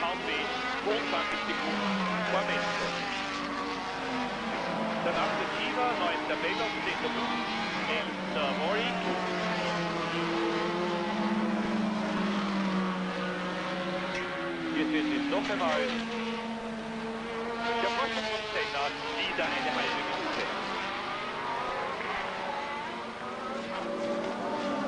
Hauptweg 22 Sekunden vor Metzger. Dann 8. Shiva, 9. Belloc, 10. Buch, 11. Warwick. Hier sehen Sie es noch einmal. Der Vorsprung von Senna wieder eine halbe Minute.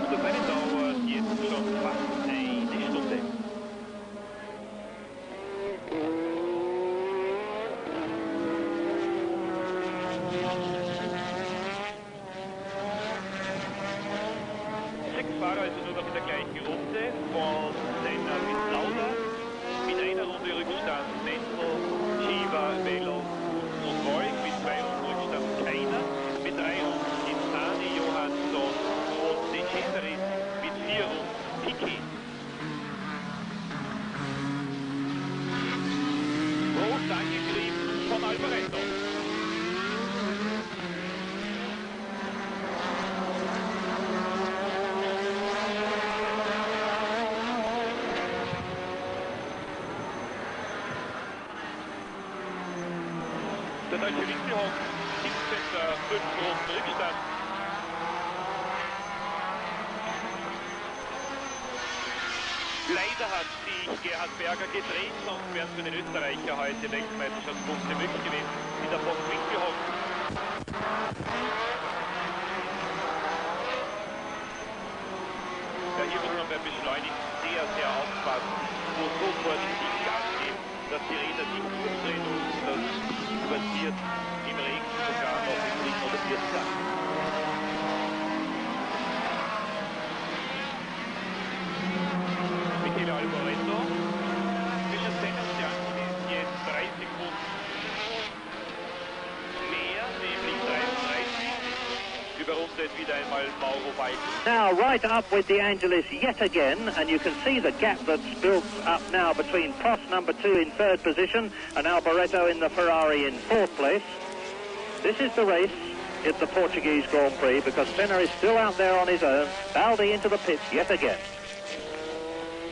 Und das Rennen dauert jetzt schon fast eine Stunde. Sechs Fahrer also nur noch in der gleichen Runde von Senna bis Lauda. Mit einer Runde Rückstand Menzel, Shiva, Belloc und Warwick. Mit 2 Runden Rückstand keiner. Mit 3 Runden Insani, Johansson und De Cesaris. Mit 4 Runden Piquet. Groß angegriffen von Alvaretto. Der deutsche Winkelhoff, 17. 5 Runden Rückstand. Leider hat sich Gerhard Berger gedreht, sonst wären für den Österreicher heute Weltmeisterschaftspunkte möglich gewesen in der Box Winkelhoff. Ja, hier muss man beim Beschleunigen sehr, sehr aufpassen, wo sofort die Gas geben, dass die Räder nicht durchdrehen und das passiert im Regen sogar noch im 3. oder 4. Tag. Michele Alvaretto zwischen Senna und Jansen ist jetzt 3 Sekunden mehr, nämlich 33. Überrundet wieder einmal Mauro Baldi. Now right up with De Angelis yet again, and you can see the gap that's built up now between Prost number 2 in 3rd position and Alvaretto in the Ferrari in 4th place. This is the race at the Portuguese Grand Prix because Senna is still out there on his own. Baldi into the pits yet again.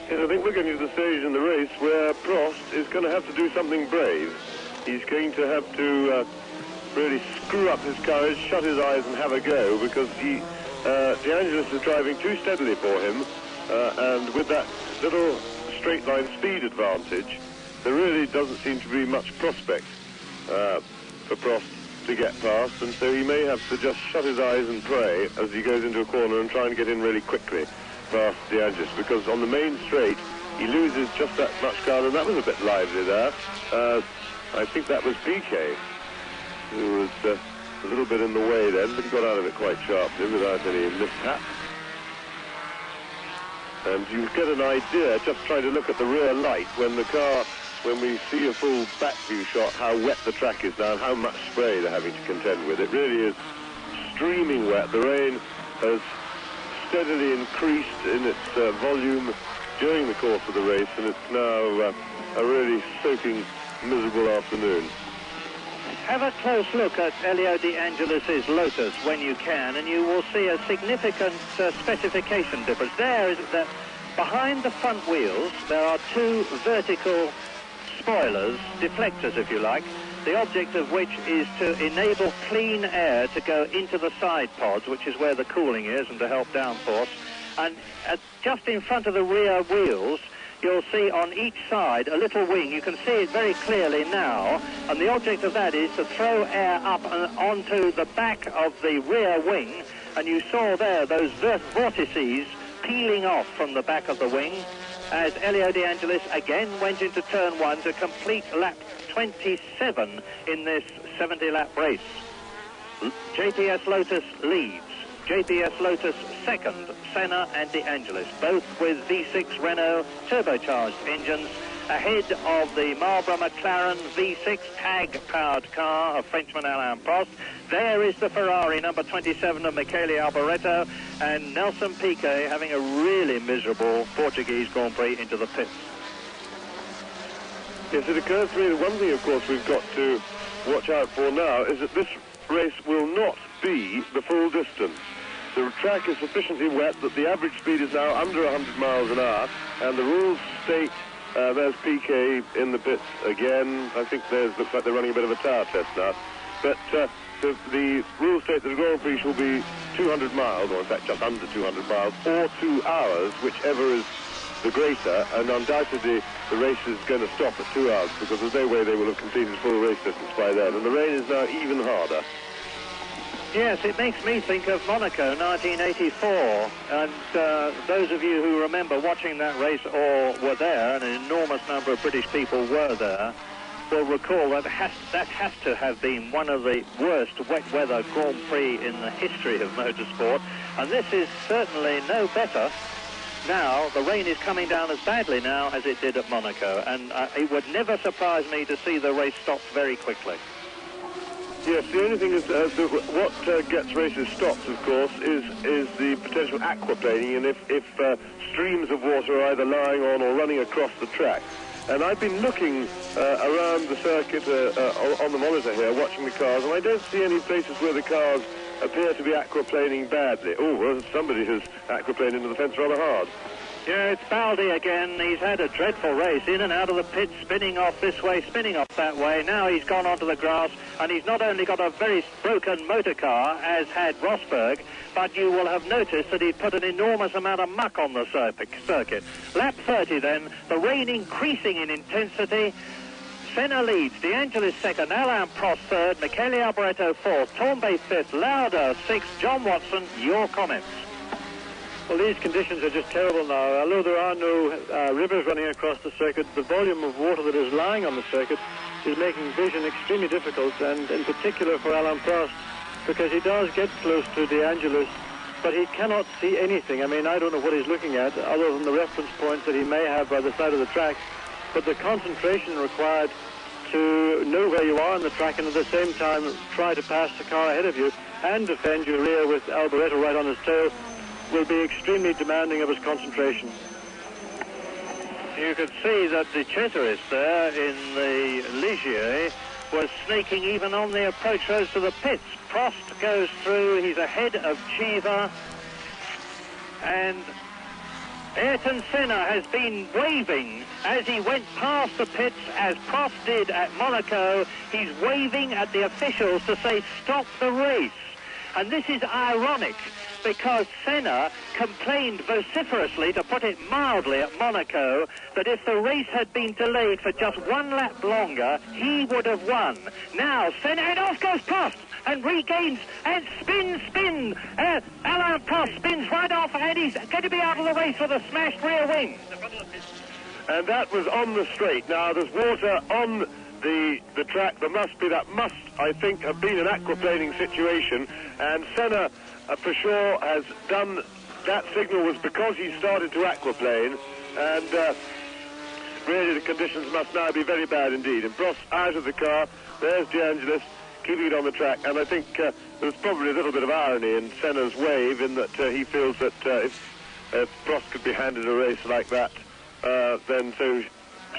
Yes, I think we're getting to the stage in the race where Prost is going to have to do something brave. He's going to have to really screw up his courage, shut his eyes and have a go because De Angelis is driving too steadily for him and with that little straight line speed advantage there really doesn't seem to be much prospect for Prost to get past, and so he may have to just shut his eyes and pray as he goes into a corner and try and get in really quickly past De Angelis, because on the main straight he loses just that much ground, and that was a bit lively there. I think that was Piquet who was a little bit in the way then, but he got out of it quite sharply without any mishap. And you get an idea, just trying to look at the rear light when we see a full back view shot, how wet the track is now and how much spray they're having to contend with. It really is streaming wet. The rain has steadily increased in its volume during the course of the race, and it's now a really soaking, miserable afternoon. Have a close look at Elio De Angelis' Lotus when you can, and you will see a significant specification difference. There is that behind the front wheels there are 2 vertical spoilers, deflectors if you like, the object of which is to enable clean air to go into the side pods, which is where the cooling is, and to help downforce. And just in front of the rear wheels you'll see on each side a little wing. You can see it very clearly now, and the object of that is to throw air up and onto the back of the rear wing, and you saw there those vortices peeling off from the back of the wing as Elio De Angelis again went into turn 1 to complete lap 27 in this 70-lap race. JPS Lotus leads. JPS Lotus second, Senna and De Angelis, both with V6 Renault turbocharged engines, ahead of the Marlboro McLaren V6 tag-powered car of Frenchman Alain Prost. There is the Ferrari number 27 of Michele Alboreto, and Nelson Piquet having a really miserable Portuguese Grand Prix into the pits. Yes, it occurs to me that one thing, of course, we've got to watch out for now is that this race will not be the full distance. The track is sufficiently wet that the average speed is now under 100 miles an hour, and the rules state There's PK in the pits again. I think looks like they're running a bit of a tyre test now. But the rules state that the Grand Prix will be 200 miles, or in fact just under 200 miles, or 2 hours, whichever is the greater, and undoubtedly the race is going to stop at 2 hours, because there's no way they will have completed full race distance by then, and the rain is now even harder. Yes, it makes me think of Monaco 1984, and those of you who remember watching that race or were there, and an enormous number of British people were there, will recall that has to have been one of the worst wet weather Grand Prix in the history of motorsport, and this is certainly no better. Now, the rain is coming down as badly now as it did at Monaco, and it would never surprise me to see the race stopped very quickly. Yes, the only thing is what gets races stopped, of course, is the potential aquaplaning, and if streams of water are either lying on or running across the track. And I've been looking around the circuit on the monitor here, watching the cars, and I don't see any places where the cars appear to be aquaplaning badly. Oh, well, somebody has aquaplaned into the fence rather hard. Yeah, it's Baldi again. He's had a dreadful race, in and out of the pit, spinning off this way, spinning off that way. Now he's gone onto the grass, and he's not only got a very broken motor car, as had Rosberg, but you will have noticed that he put an enormous amount of muck on the circuit. Lap 30 then, the rain increasing in intensity. Senna leads, De Angelis second, Alain Prost third, Michele Alboreto fourth, Torbay fifth, Lauda sixth. John Watson, your comments. Well, these conditions are just terrible now. Although there are no rivers running across the circuit, the volume of water that is lying on the circuit is making vision extremely difficult, and in particular for Alain Prost, because he does get close to De Angelis, but he cannot see anything. I mean, I don't know what he's looking at, other than the reference points that he may have by the side of the track, but the concentration required to know where you are on the track and at the same time try to pass the car ahead of you and defend your rear with Alboreto right on his tail will be extremely demanding of his concentration. You could see that the Cesaris there in the Ligier was snaking even on the approach roads to the pits. Prost goes through, he's ahead of Chiva, and Ayrton Senna has been waving as he went past the pits, as Prost did at Monaco. He's waving at the officials to say stop the race. And this is ironic, because Senna complained vociferously, to put it mildly, at Monaco, that if the race had been delayed for just one lap longer, he would have won. Now, Senna, and off goes Prost, and regains, and spin. Alain Prost spins right off, and he's going to be out of the race with a smashed rear wing. And that was on the straight. Now, there's water on the track. That must, I think, have been an aquaplaning situation, and Senna for sure has done that. Signal was because he started to aquaplane, and really the conditions must now be very bad indeed. And Prost out of the car, there's De Angelis keeping it on the track, and I think there's probably a little bit of irony in Senna's wave, in that he feels that if Prost could be handed a race like that, then so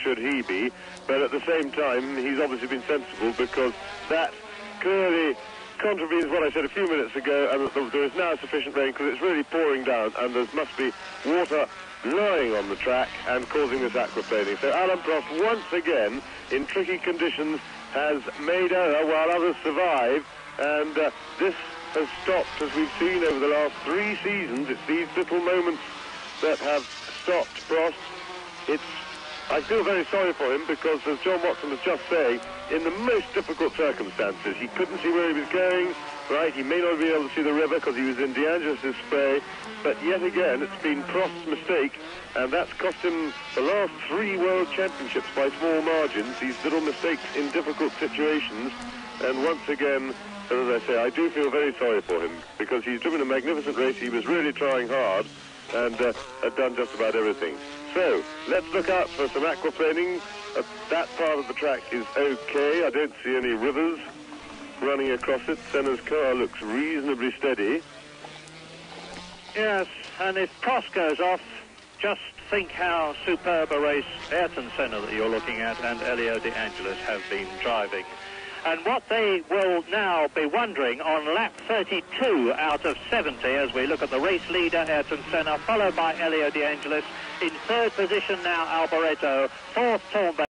should he be. But at the same time, he's obviously been sensible, because that clearly contravenes what I said a few minutes ago, and there is now sufficient rain, because it's really pouring down, and there must be water lying on the track and causing this aquaplaning. So Alain Prost, once again, in tricky conditions, has made error while others survive, and this has stopped, as we've seen over the last 3 seasons. It's these little moments that have stopped Prost. I feel very sorry for him, because, as John Watson was just saying, in the most difficult circumstances, he couldn't see where he was going, right? He may not be able to see the river because he was in De Angelis' spray, but yet again, it's been Prost's mistake, and that's cost him the last 3 World Championships by small margins, these little mistakes in difficult situations. And once again, as I say, I do feel very sorry for him, because he's driven a magnificent race. He was really trying hard, and had done just about everything. So, let's look out for some aquaplaning. That part of the track is okay. I don't see any rivers running across it. Senna's car looks reasonably steady. Yes, and if Prost goes off, just think how superb a race Ayrton Senna that you're looking at and Elio De Angelis have been driving. And what they will now be wondering on lap 32 out of 70, as we look at the race leader, Ayrton Senna, followed by Elio De Angelis, In third position now, Alboreto. Fourth, Thornberg.